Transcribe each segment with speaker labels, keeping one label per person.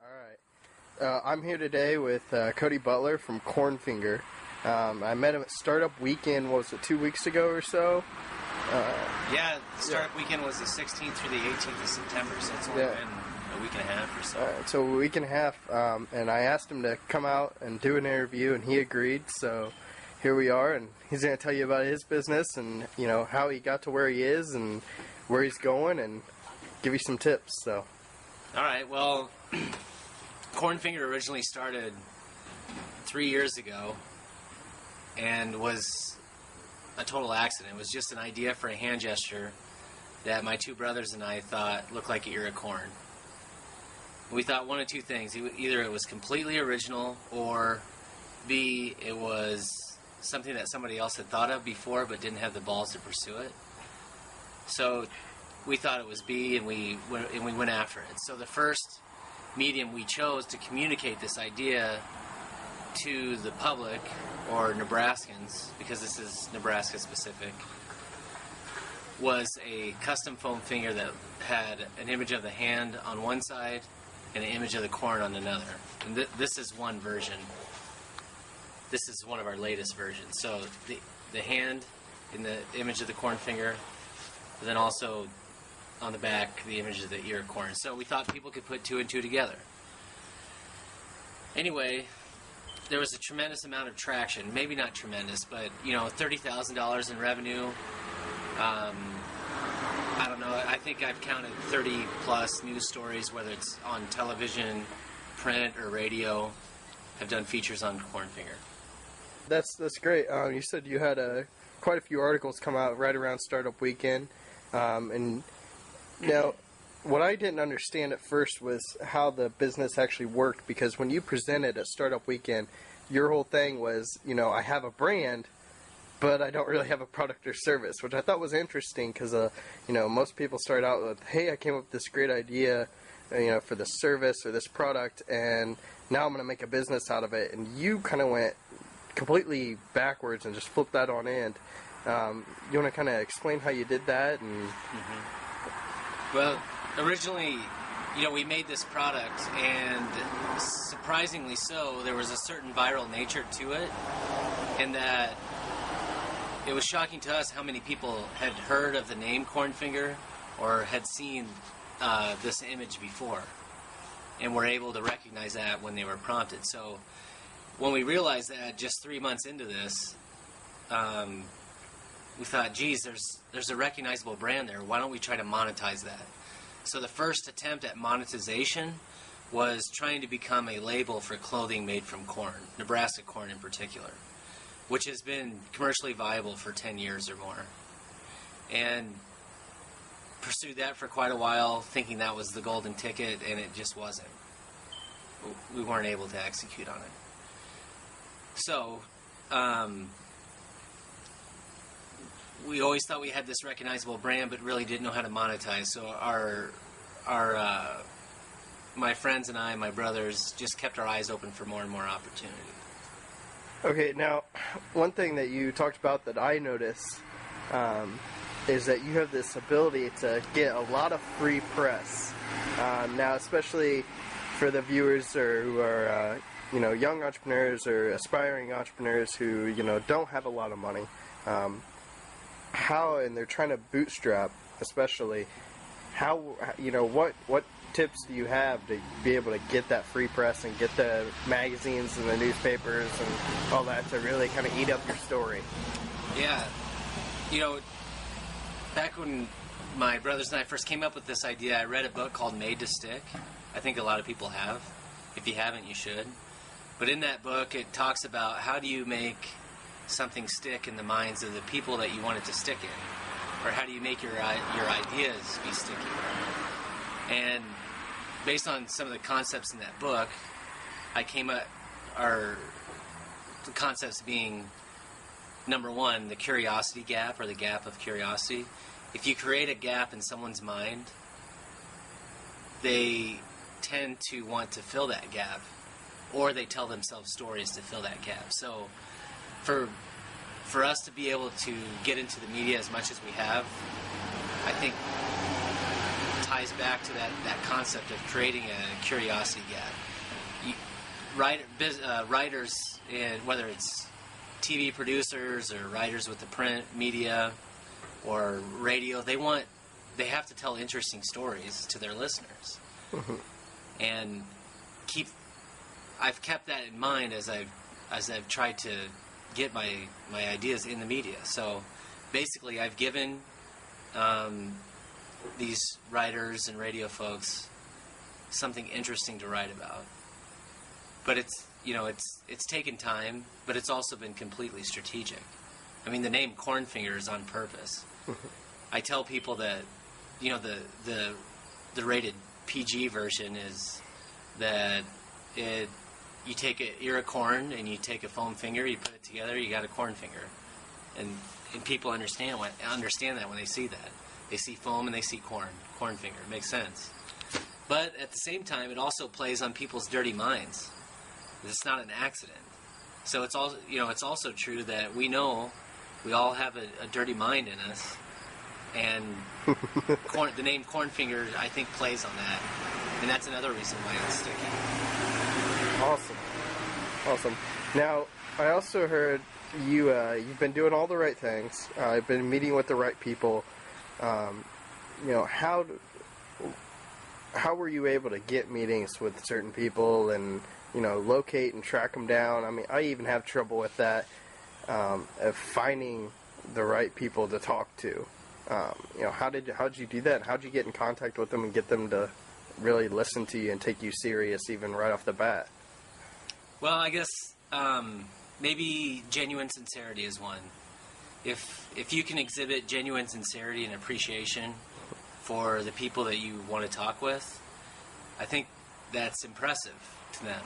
Speaker 1: Alright. I'm here today with Cody Butler from CornFinger. I met him at Startup Weekend, what was it, 2 weeks ago or so?
Speaker 2: Startup Weekend was the 16th through the 18th of September, so it's only been a week and a half or so.
Speaker 1: Alright, so a week and a half, and I asked him to come out and do an interview, and he agreed, so here we are, and he's going to tell you about his business and, you know, how he got to where he is and where he's going, and give you some tips, so.
Speaker 2: Alright, well, CornFinger originally started 3 years ago and was a total accident. It was just an idea for a hand gesture that my two brothers and I thought looked like an ear of corn. We thought one of two things. Either it was completely original, or B, it was something that somebody else had thought of before but didn't have the balls to pursue it. So we thought it was B, and we went after it. So the first medium we chose to communicate this idea to the public, or Nebraskans, because this is Nebraska specific, was a custom foam finger that had an image of the hand on one side and an image of the corn on another. And this is one version. This is one of our latest versions. So the hand in the image of the corn finger, but then also on the back the image of the ear of corn. So we thought people could put two and two together. Anyway, there was a tremendous amount of traction. Maybe not tremendous, but you know, $30,000 in revenue. I don't know. I think I've counted 30 plus news stories, whether it's on television, print, or radio. I've done features on CornFinger.
Speaker 1: That's great. You said you had quite a few articles come out right around Startup Weekend, and now what I didn't understand at first was how the business actually worked, because when you presented at Startup Weekend, your whole thing was, you know, I have a brand, but I don't really have a product or service, which I thought was interesting because, you know, most people start out with, hey, I came up with this great idea, you know, for this service or this product, and now I'm going to make a business out of it. And you kind of went completely backwards and just flipped that on end. You want to kind of explain how you did that? And
Speaker 2: Well, originally, you know, we made this product, and surprisingly so, there was a certain viral nature to it, in that it was shocking to us how many people had heard of the name CornFinger or had seen this image before, and were able to recognize that when they were prompted. So when we realized that just 3 months into this, we thought, geez, there's a recognizable brand there. Why don't we try to monetize that? So the first attempt at monetization was trying to become a label for clothing made from corn, Nebraska corn in particular, which has been commercially viable for 10 years or more. And pursued that for quite a while, thinking that was the golden ticket, and it just wasn't. We weren't able to execute on it. So, we always thought we had this recognizable brand, but really didn't know how to monetize. So my friends and I, my brothers, just kept our eyes open for more and more opportunity.
Speaker 1: okay, now one thing that you talked about that I noticed is that you have this ability to get a lot of free press. Now, especially for the viewers who are you know, young entrepreneurs or aspiring entrepreneurs who, you know, don't have a lot of money. And they're trying to bootstrap, especially, how, you know, what tips do you have to be able to get that free press and get the magazines and the newspapers and all that to really kind of eat up your story?
Speaker 2: Yeah, you know, back when my brothers and I first came up with this idea, I read a book called Made to Stick. I think a lot of people have. If you haven't, you should. But in that book, it talks about how do you make something stick in the minds of the people that you want it to stick in, or how do you make your ideas be sticky. And based on some of the concepts in that book, I came up, the concepts being, number one, the curiosity gap, or the gap of curiosity. If you create a gap in someone's mind, they tend to want to fill that gap, or they tell themselves stories to fill that gap. So for us to be able to get into the media as much as we have, I think ties back to that concept of creating a curiosity gap. Writers, whether it's TV producers or writers with the print media or radio, they have to tell interesting stories to their listeners.
Speaker 1: Mm-hmm.
Speaker 2: And I've kept that in mind as I've tried to get my ideas in the media. So basically, I've given these writers and radio folks something interesting to write about. But it's taken time, but it's also been completely strategic. I mean, the name CornFinger is on purpose. I tell people that, the rated PG version is that you take an ear of corn and you take a foam finger, you put it together, you got a corn finger. And people understand that when they see that. They see foam and they see corn finger. It makes sense. But at the same time, it also plays on people's dirty minds. It's not an accident. So it's also true that we know we all have a dirty mind in us, and the name CornFinger, I think, plays on that, and that's another reason why it's sticking.
Speaker 1: Awesome. Now, I also heard you've been doing all the right things. You've been meeting with the right people. How were you able to get meetings with certain people and locate and track them down? I mean, I even have trouble with that, of finding the right people to talk to. How did you do that? How'd you get in contact with them and get them to really listen to you and take you serious even right off the bat?
Speaker 2: Well, I guess maybe genuine sincerity is one. If you can exhibit genuine sincerity and appreciation for the people that you want to talk with, I think that's impressive to them,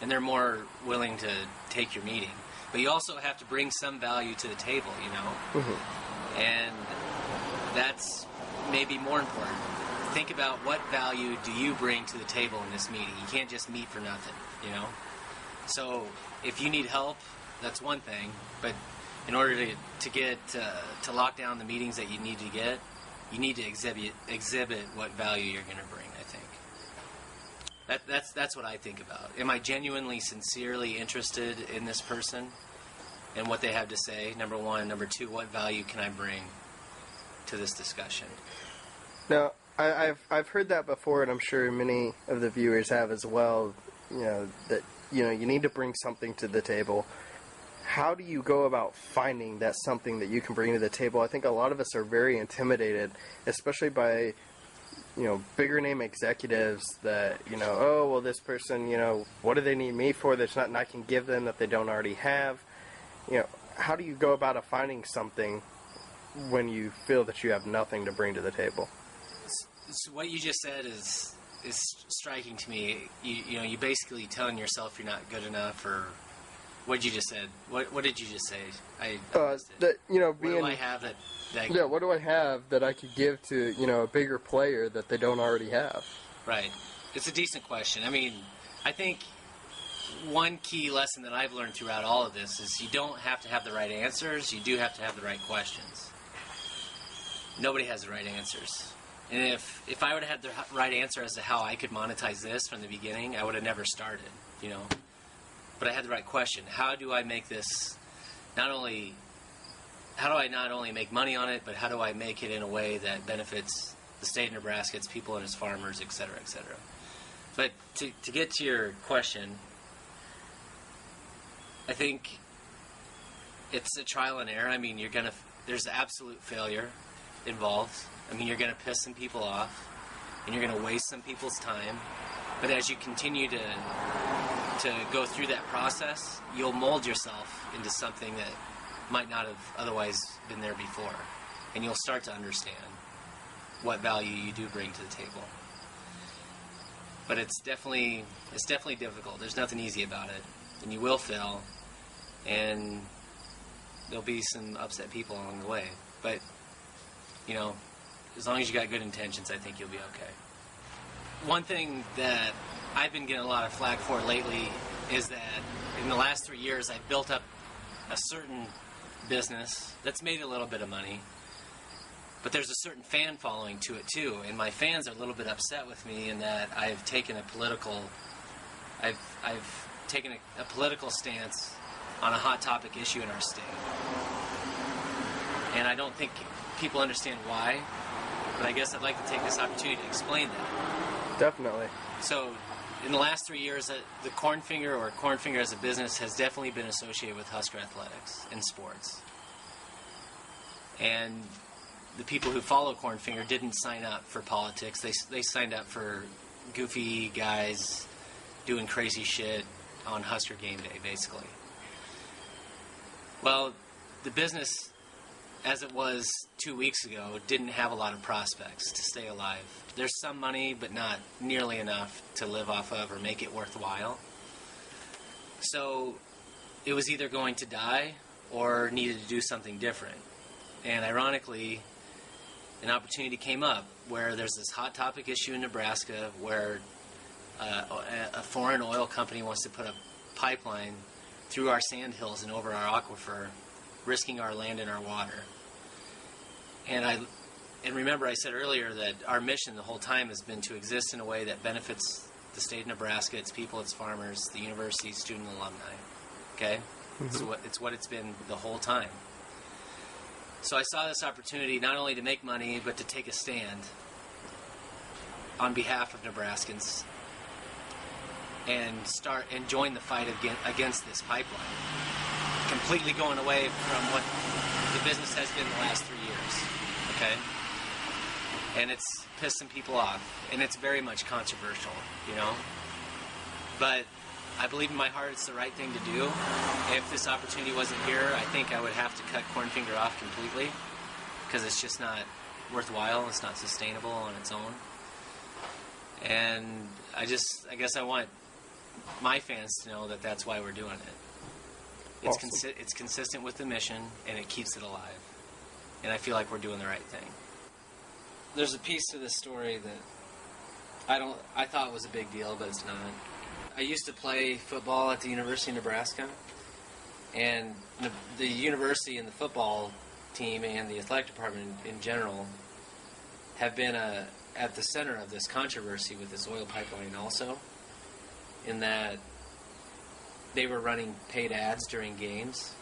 Speaker 2: and they're more willing to take your meeting. But you also have to bring some value to the table,
Speaker 1: Mm-hmm.
Speaker 2: And that's maybe more important. Think about what value do you bring to the table in this meeting. You can't just meet for nothing, So if you need help, that's one thing, but in order to get to lock down the meetings that you need to get, you need to exhibit what value you're going to bring, I think. That's what I think about. Am I genuinely, sincerely interested in this person and what they have to say, number one? Number two, what value can I bring to this discussion?
Speaker 1: Now, I've heard that before, and I'm sure many of the viewers have as well, that you need to bring something to the table. How do you go about finding that something that you can bring to the table? I think a lot of us are very intimidated, especially by, bigger name executives that, oh, well, this person, what do they need me for? There's nothing I can give them that they don't already have. How do you go about finding something when you feel that you have nothing to bring to the table?
Speaker 2: So what you just said is striking to me. You basically telling yourself you're not good enough, or what did you just said? What did you just say? I missed it.
Speaker 1: That being.
Speaker 2: What do I have that
Speaker 1: Yeah, what do I have that I could give to a bigger player that they don't already have?
Speaker 2: Right. It's a decent question. I mean, I think one key lesson that I've learned throughout all of this is you don't have to have the right answers. You do have to have the right questions. Nobody has the right answers. And if I would have had the right answer as to how I could monetize this from the beginning, I would have never started, But I had the right question. How do I make this how do I not only make money on it, but how do I make it in a way that benefits the state of Nebraska, its people and its farmers, et cetera, et cetera. But to get to your question, I think it's a trial and error. I mean, there's absolute failure involved. I mean, you're going to piss some people off, and you're going to waste some people's time. But as you continue to go through that process, you'll mold yourself into something that might not have otherwise been there before, and you'll start to understand what value you do bring to the table. But it's definitely difficult. There's nothing easy about it, and you will fail, and there'll be some upset people along the way. But as long as you got good intentions, I think you'll be okay. One thing that I've been getting a lot of flack for lately is that in the last 3 years, I've built up a certain business that's made a little bit of money, But there's a certain fan following to it too, and my fans are a little bit upset with me in that I've taken a political stance on a hot topic issue in our state. And I don't think people understand why, but I guess I'd like to take this opportunity to explain that.
Speaker 1: Definitely.
Speaker 2: So, in the last 3 years, the CornFinger, or CornFinger as a business, has definitely been associated with Husker athletics and sports. And the people who follow CornFinger didn't sign up for politics. They signed up for goofy guys doing crazy shit on Husker game day, basically. Well, the business, as it was 2 weeks ago, didn't have a lot of prospects to stay alive. There's some money, but not nearly enough to live off of or make it worthwhile. So it was either going to die or needed to do something different. And ironically, an opportunity came up where there's this hot topic issue in Nebraska where a foreign oil company wants to put a pipeline through our sand hills and over our aquifer, risking our land and our water. And remember I said earlier that our mission the whole time has been to exist in a way that benefits the state of Nebraska, its people, its farmers, the university, student, alumni. Okay? Mm-hmm. It's what it's been the whole time. So I saw this opportunity not only to make money, but to take a stand on behalf of Nebraskans and join the fight against this pipeline. Completely going away from what the business has been the last 3 years. Okay? And it's pissed some people off. And it's very much controversial, you know? But I believe in my heart it's the right thing to do. If this opportunity wasn't here, I think I would have to cut CornFinger off completely because it's just not worthwhile. It's not sustainable on its own. And I guess I want my fans to know that that's why we're doing it. It's
Speaker 1: Awesome.
Speaker 2: It's consistent with the mission, and it keeps it alive. And I feel like we're doing the right thing. There's a piece to this story that I thought was a big deal, but it's not. I used to play football at the University of Nebraska, and the university and the football team and the athletic department in general have been at the center of this controversy with this oil pipeline also, in that they were running paid ads during games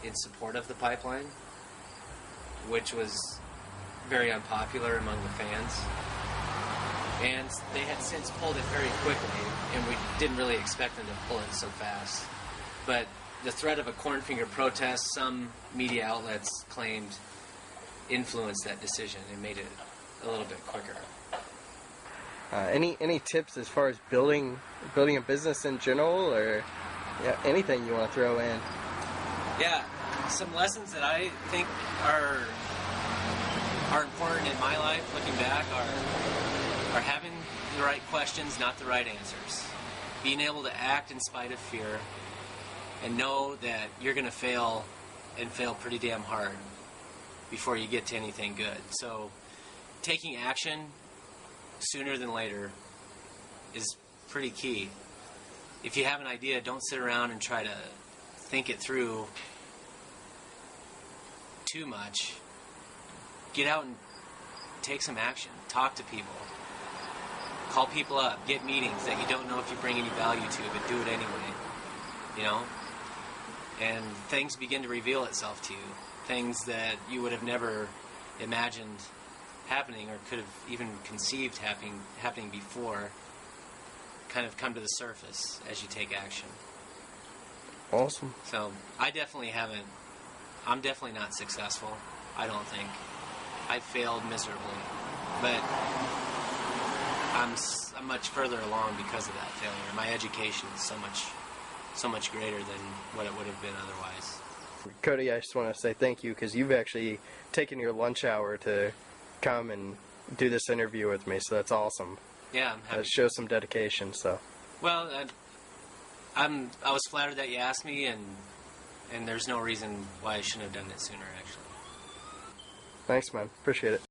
Speaker 2: in support of the pipeline, which was very unpopular among the fans. And they had since pulled it very quickly, and we didn't really expect them to pull it so fast. But the threat of a CornFinger protest, some media outlets claimed influenced that decision and made it a little bit quicker.
Speaker 1: Any tips as far as building a business in general, or anything you want to throw in?
Speaker 2: Yeah, some lessons that I think are important in my life, looking back, are having the right questions, not the right answers. Being able to act in spite of fear and know that you're going to fail and fail pretty damn hard before you get to anything good. So taking action sooner than later is pretty key. If you have an idea, don't sit around and try to think it through too much. Get out and take some action. Talk to people. Call people up. Get meetings that you don't know if you bring any value to, but do it anyway. You know? And things begin to reveal itself to you. Things that you would have never imagined happening or could have even conceived happening before kind of come to the surface as you take action.
Speaker 1: Awesome.
Speaker 2: So I definitely haven't. I'm definitely not successful. I don't think. I failed miserably, but I'm much further along because of that failure. My education is so much greater than what it would have been otherwise.
Speaker 1: Cody, I just want to say thank you because you've actually taken your lunch hour to come and do this interview with me, so that's awesome.
Speaker 2: Yeah, I'm happy.
Speaker 1: It shows some dedication. So.
Speaker 2: Well, I was flattered that you asked me, and there's no reason why I shouldn't have done it sooner. Actually.
Speaker 1: Thanks, man. Appreciate it.